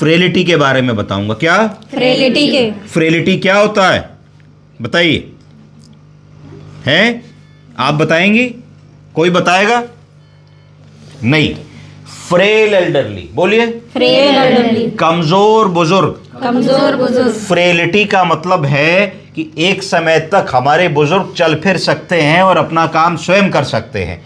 Frailty के बारे में बताऊंगा। क्या फ्रेलिटी क्या होता है बताइए? हैं? आप बताएंगी? कोई बताएगा? नहीं। फ्रेल एल्डरली, बोलिए। फ्रेल एल्डरली, कमजोर बुजुर्ग। कमजोर बुजुर्ग। फ्रेलिटी का मतलब है कि एक समय तक हमारे बुजुर्ग चल फिर सकते हैं और अपना काम स्वयं कर सकते हैं।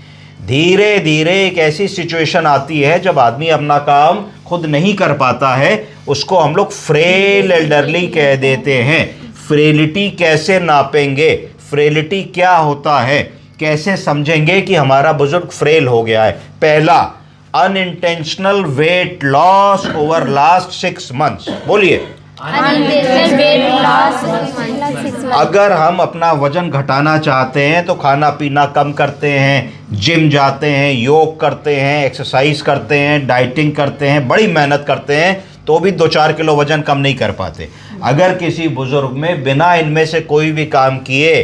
धीरे धीरे एक ऐसी सिचुएशन आती है जब आदमी अपना काम खुद नहीं कर पाता है, उसको हम लोग फ्रेल एल्डरली कह देते हैं। फ्रेलिटी कैसे नापेंगे? फ्रेलिटी क्या होता है? कैसे समझेंगे कि हमारा बुजुर्ग फ्रेल हो गया है? पहला, unintentional weight loss over last 6 months. बोलिए। अगर हम अपना वजन घटाना चाहते हैं तो खाना पीना कम करते हैं, जिम जाते हैं, योग करते हैं, एक्सरसाइज करते हैं, डाइटिंग करते हैं, बड़ी मेहनत करते हैं, तो भी 2-4 किलो वजन कम नहीं कर पाते। अगर किसी बुजुर्ग में बिना इनमें से कोई भी काम किए,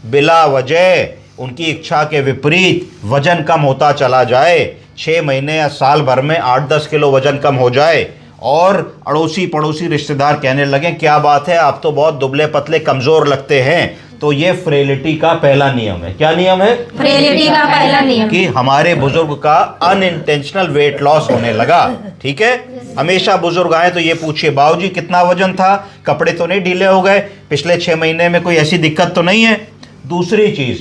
बिला वजह उनकी इच्छा के विपरीत वजन कम होता चला जाए, 6 महीने या साल भर में 8-10 किलो वजन कम हो जाए और अड़ोसी पड़ोसी रिश्तेदार कहने लगे क्या बात है, आप तो बहुत दुबले पतले कमज़ोर लगते हैं, तो ये फ्रेलिटी का पहला नियम है। क्या नियम है? फ्रेलिटी का पहला नियम कि हमारे बुजुर्ग का अनइंटेंशनल वेट लॉस होने लगा। ठीक है? हमेशा बुजुर्ग आए तो ये पूछिए, बाबूजी कितना वजन था, कपड़े तो नहीं ढीले हो गए, पिछले 6 महीने में कोई ऐसी दिक्कत तो नहीं है? दूसरी चीज़,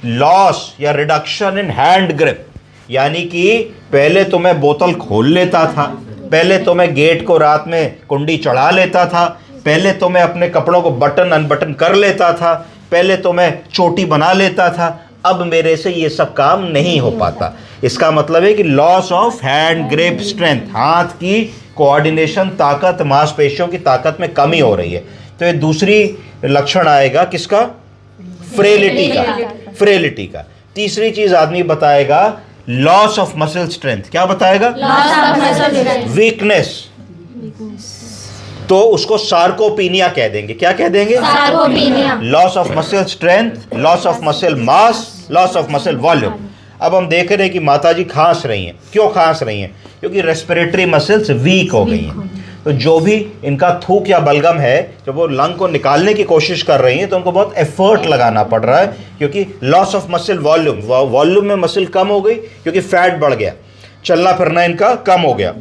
लॉस या रिडक्शन इन हैंड ग्रिप, यानी कि पहले तो मैं बोतल खोल लेता था, पहले तो मैं गेट को रात में कुंडी चढ़ा लेता था, पहले तो मैं अपने कपड़ों को बटन अनबटन कर लेता था, पहले तो मैं चोटी बना लेता था, अब मेरे से ये सब काम नहीं हो पाता। इसका मतलब है कि loss of hand grip strength, हाथ की कोऑर्डिनेशन ताकत, मांसपेशियों की ताकत में कमी हो रही है। तो ये दूसरी लक्षण आएगा किसका? फ्रेलिटी का। फ्रेलिटी का। तीसरी चीज आदमी बताएगा लॉस ऑफ मसल स्ट्रेंथ। क्या बताएगा? वीकनेस। तो उसको सार्कोपीनिया कह देंगे। क्या कह देंगे? Sarcopenia. Loss of muscle strength, loss of muscle mass, loss of muscle volume. अब हम देख रहे हैं कि माताजी खांस रही हैं। क्यों खांस रही हैं? क्योंकि रेस्पिरेटरी मसल्स वीक हो गई हैं। तो जो भी इनका थूक या बलगम है, जब वो लंग को निकालने की कोशिश कर रही हैं तो उनको बहुत एफर्ट लगाना पड़ रहा है, क्योंकि loss of muscle volume, volume में मसल कम हो गई क्योंकि फैट बढ़ गया, चलना फिरना इनका कम हो गया।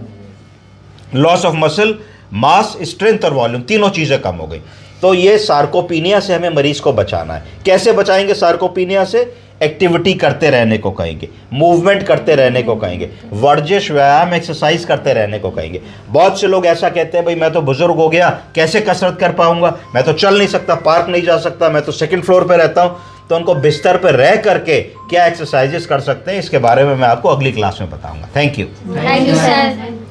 Loss of muscle mass, strength और वॉल्यूम, तीनों चीज़ें कम हो गई। तो ये सार्कोपीनिया से हमें मरीज को बचाना है। कैसे बचाएंगे सार्कोपीनिया से? एक्टिविटी करते रहने को कहेंगे, मूवमेंट करते रहने को कहेंगे, वर्जिश व्यायाम एक्सरसाइज करते रहने को कहेंगे। बहुत से लोग ऐसा कहते हैं, भाई मैं तो बुजुर्ग हो गया, कैसे कसरत कर पाऊंगा, मैं तो चल नहीं सकता, पार्क नहीं जा सकता, मैं तो 2nd फ्लोर पे रहता हूं। तो उनको बिस्तर पर रह करके क्या एक्सरसाइजेस कर सकते हैं, इसके बारे में मैं आपको अगली क्लास में बताऊंगा। Thank you sir.